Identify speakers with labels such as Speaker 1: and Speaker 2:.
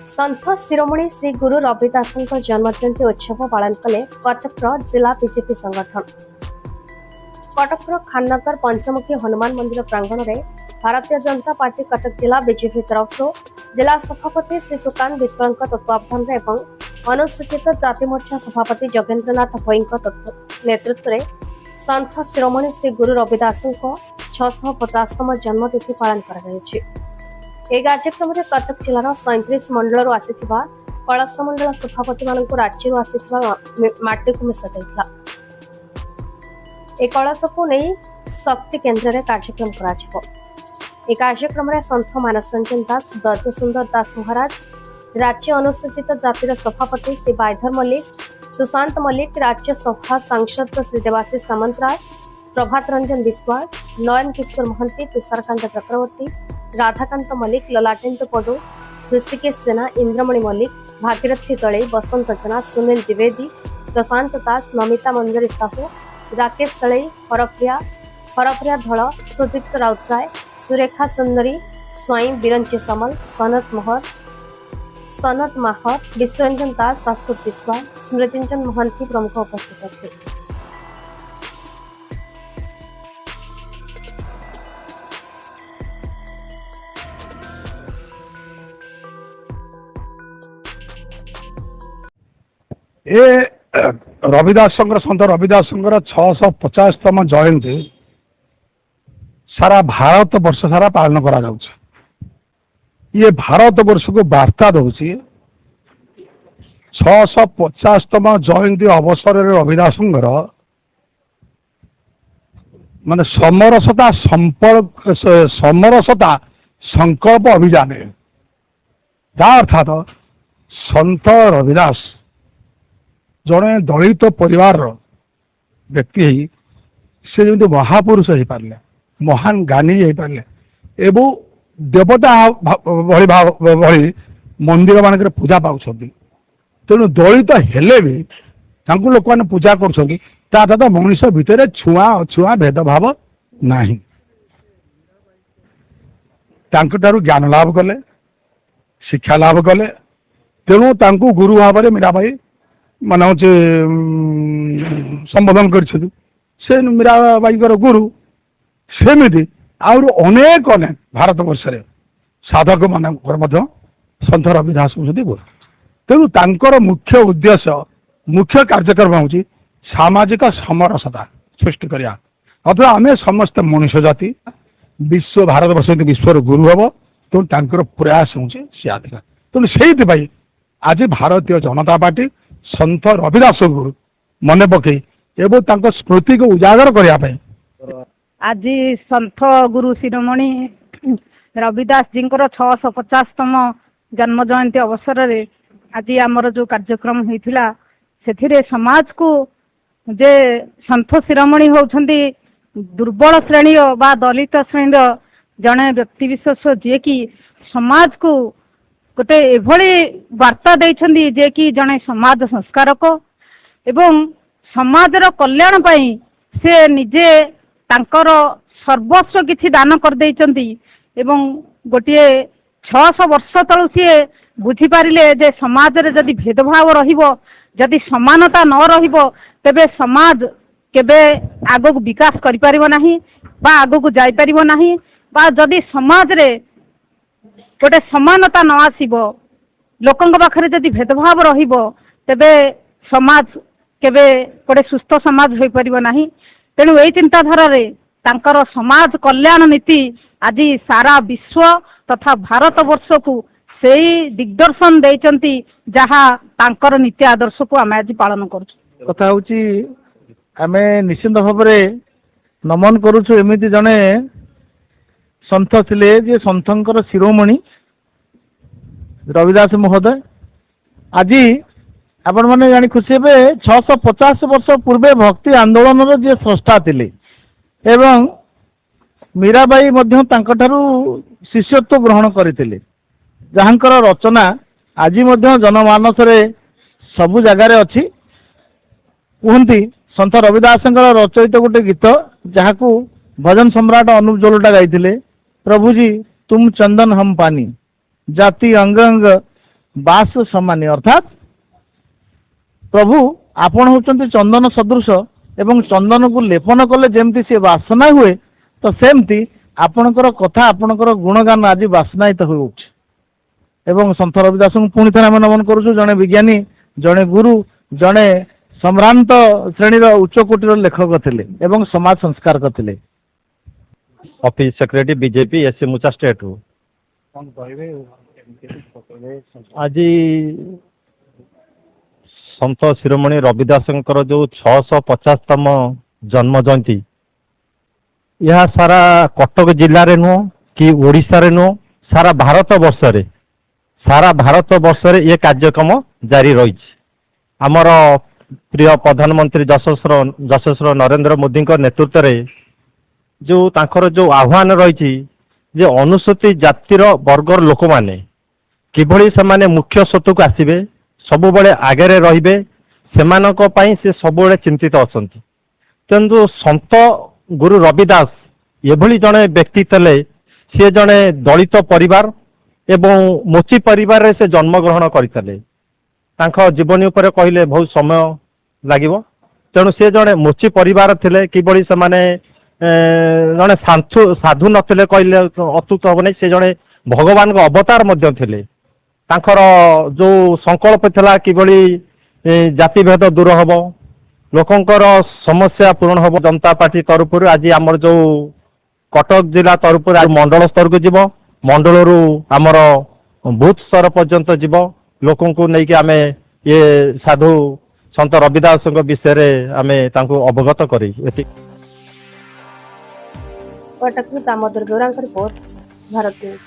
Speaker 1: सन्थ शिरोमणि श्री गुरु रविदास जन्मजयंती उत्सव पालन कले कटक जिला बीजेपी संगठन। कटक खाननगर पंचमुखी हनुमान मंदिर प्रांगण में भारतीय जनता पार्टी कटक जिला बीजेपी तरफ जिला सभापति श्री सुकांत विश्वाल तत्वावधान एवं अनुसूचित जाति मोर्चा सभापति जगेन्द्रनाथ भई नेतृत्व में सन्थ शिरोमणि श्री गुरु रविदास 650तम जन्मतिथि पालन कर कार्यक्रम में कटक जिलार 37 मंडल आसीथिबा कलश मंडल सभापति मान राज्य आसीथिबा माटी को मिसा जाइथिला। ए कलश को नहीं शक्ति केन्द्र में कार्यक्रम कराजिबो। ए कार्यक्रम में संत मानस रंजन दास, ब्रजसुंदर दास महाराज, राज्य अनुसूचित जातिर सभापति श्री बायधर मल्लिक, सुशांत मल्लिक, राज्य सभा सांसद श्री देवाशीष सामंतराय, प्रभात रंजन विश्वाल, नयन किशोर महंती, तुषारकांत चक्रवर्ती, राधाकांत मल्लिक, ललाटेन्द्र पडु, ऋषिकेश जेना, इंद्रमणि मल्लिक, भागीरथी दले, बसंत जेना, सुनील द्विवेदी, प्रशांत दास, नमिता मंजरी साहू, राकेश दले, हरप्रिया धल, सुदीप्त राउतराय, सुरेखा सुंदरी, स्वाई बिरंची समल, सनत माहर, विश्वरंजन दास, शाश्वत विश्वाल, स्मृतिंजन महंती प्रमुख उपस्थित थे।
Speaker 2: रविदास सन्त रविदास 650तम जयंती सारा भारत वर्ष सारा पालन करा जाउछ। ये भारत वर्ष को वार्ता दौची 650तम जयंती अवसर रविदास माने समरसता संकल्प अभियान अर्थात सन्त रविदास जड़े दलित परिवार व्यक्ति से जमी महापुरुष हो पारे, महान ज्ञानी हो पारे एवं देवता भली मंदिर मान पूजा पाँच। तेणु दलित हेले भी लोक मैंने पूजा कर मनुष्य भितर छुआ अछुआ भेदभाव नहीं। ज्ञान लाभ कले, शिक्षा लाभ कले, तेणु गुरु भाव में मीराबाई माने संबोधन कर मीराबाई गुरु सेमती आउर अनेक अनेक भारत वर्ष साधक मान सन्त रविदास गुरु। तेणु तांकर मुख्य उद्देश्य मुख्य कार्यक्रम हूँ सामाजिक समरसता सृष्टि करिया अथवा आम समस्त मनुष्य जाति विश्व भारत वर्ष विश्वर गुरु हम। तेणु तांकर प्रयास हूँ अधिकार। तेणु से आज भारतीय जनता पार्टी सन्त रविदास गुरु मन पकई एवं स्मृति को उजागर करने
Speaker 3: आज सन्थ गुरु शिरोमणि रविदास जी 650तम जन्म जयंती अवसर रे आज आमर जो कार्यक्रम होता से समाज को जे सन्थ शिरोमणि होउछंती दुर्बल श्रेणी बा दलित श्रेणी जड़े व्यक्ति विशेष जे कि समाज को गोटे एभली वार्ता देइछंदी जे कि जड़े समाज संस्कारक एवं समाजर कल्याण पाई से निजे तांकर सर्वस्व किछि दान कर देइछंती एवं गोटे 600 वर्ष तलु सी बुझी पारिले जे समाज रे जदि भेदभाव रहिबो, जदि समानता न रहिबो तेबे समाज केबे आगो विकास करि परिबो नाही बा आगो को जाई परिबो नाही बा जदि समाज रे गोटे समानता न आसीबो, लोकंग पाखरे जदि भेदभाव रहिबो तेबे समाज केबे गोटे सुस्थ समाज होई परिबो नाही। तेणु एई चिंताधारा रे तांकर समाज कल्याण नीति आज सारा विश्व तथा भारत वर्ष को सेई दिग्दर्शन देइचंती जहा तांकर नीति आदर्श को आमे आज पालन करछु।
Speaker 4: कथा होची आमे निश्चित भाव में नमन करूछु एमिति जने सन्थ थिले जे सन्थंकर शिरोमणि रविदास महोदय। आज आपण माने जानी खुशी हे 650 वर्ष पूर्वे भक्ति आंदोलन जे स्रष्टा थिले एवं मीराबाई मध्य तांकठारु शिष्यत्व ग्रहण करथिले, जहांकर रचना आज मध्य जनमानस रे सबु जगार अछि। कहती सन्त रविदास रचयित गोटे गीत जहाकू भजन सम्राट अनुप जोलोटा गाइथिले, प्रभु जी तुम चंदन हम पानी, जाति अंग अंग ବାସ ସମାନୀ ଅର୍ଥାତ୍ ପ୍ରଭୁ ଆପଣ ହଉଛନ୍ତି ଚନ୍ଦନ ସଦୃଶ ଏବଂ ଚନ୍ଦନକୁ ଲେପନ କଲେ ଯେମିତି ସେ ବାସନା ହୁଏ, ତ ସେମିତି ଆପଣଙ୍କର କଥା ଆପଣଙ୍କର ଗୁଣଗାନ ଆଜି ବାସନାୟିତ ହୋଇଉଛି। ଏବଂ ସନ୍ଥ ରବି ଦାସଙ୍କୁ ପୁଣି ଥରେ ଆମେ ନମନ କରୁଛୁ, ଜଣେ ବିଜ୍ଞାନୀ, ଜଣେ ଗୁରୁ, ଜଣେ ସମ୍ଭ୍ରାନ୍ତ ଶ୍ରେଣୀର ଉଚ୍ଚ କୋଟିର ଲେଖକ ଥିଲେ ଏବଂ ସମାଜ ସଂସ୍କାରକ ଥିଲେ।
Speaker 5: ଅଫିସ ସେକ୍ରେଟାରୀ ବିଜେପି ଏସସି ମୁଚା ଷ୍ଟେଟରୁ ଆଜି ସନ୍ଥ ଶିରୋମଣି ରବି ଦାସଙ୍କର ଯୋଉ 650ତମ ଜନ୍ମ ଜୟନ୍ତୀ, ଏହା ସାରା କଟକ ଜିଲ୍ଲାରେ ନୁହଁ କି ଓଡ଼ିଶାରେ ନୁହଁ, ସାରା ଭାରତ ବର୍ଷରେ ଏ କାର୍ଯ୍ୟକ୍ରମ ଜାରି ରହିଛି। ଆମର ପ୍ରିୟ ପ୍ରଧାନମନ୍ତ୍ରୀ ଯଶସ୍ୱର ନରେନ୍ଦ୍ର ମୋଦିଙ୍କ ନେତୃତ୍ୱରେ ଯୋଉ ତାଙ୍କର ଯୋଉ ଆହ୍ୱାନ ରହିଛି ଯେ ଅନୁସୂଚିତ ଜାତିର ବର୍ଗର ଲୋକମାନେ କିଭଳି ସେମାନେ ମୁଖ୍ୟ ସ୍ରୋତକୁ ଆସିବେ, ସବୁବେଳେ ଆଗରେ ରହିବେ, ସେମାନଙ୍କ ପାଇଁ ସେ ସବୁବେଳେ ଚିନ୍ତିତ ଅଛନ୍ତି। କିନ୍ତୁ ସନ୍ଥ ଗୁରୁ ରବି ଦାସ ଏଭଳି ଜଣେ ବ୍ୟକ୍ତି ଥିଲେ, ସେ ଜଣେ ଦଳିତ ପରିବାର ଏବଂ ମୋଚି ପରିବାରରେ ସେ ଜନ୍ମଗ୍ରହଣ କରିଥିଲେ। ତାଙ୍କ ଜୀବନୀ ଉପରେ କହିଲେ ବହୁତ ସମୟ ଲାଗିବ, ତେଣୁ ସେ ଜଣେ ମୋଚି ପରିବାର ଥିଲେ। କିଭଳି ସେମାନେ ଜଣେ ସାଧୁ ନଥିଲେ କହିଲେ ଅତ୍ୟୁକ୍ତ ହବ ନାହିଁ, ସେ ଜଣେ ଭଗବାନଙ୍କ ଅବତାର ମଧ୍ୟ ଥିଲେ। ତାଙ୍କର ଯୋଉ ସଂକଳ୍ପ ଥିଲା କିଭଳି ଜାତିଭେଦ ଦୂର ହବ, ଲୋକଙ୍କର ସମସ୍ୟା ପୂରଣ ହବ। ଜନତା ପାର୍ଟି ତରଫରୁ ଆଜି ଆମର ଯୋଉ କଟକ ଜିଲ୍ଲା ତରଫରୁ ମଣ୍ଡଳ ସ୍ତରକୁ ଯିବ, ମଣ୍ଡଳରୁ ଆମର ବୁଥ ସ୍ତର ପର୍ଯ୍ୟନ୍ତ ଯିବ। ଲୋକଙ୍କୁ ନେଇକି ଆମେ ଏ ସାଧୁ ସନ୍ଥ ରବି ଦାସଙ୍କ ବିଷୟରେ ଆମେ ତାଙ୍କୁ ଅବଗତ କରି
Speaker 1: କଟକରୁ ଦାମୋଦର ଗୌରାଙ୍କ ରିପୋର୍ଟ, ଭାରତ ନ୍ୟୁଜ।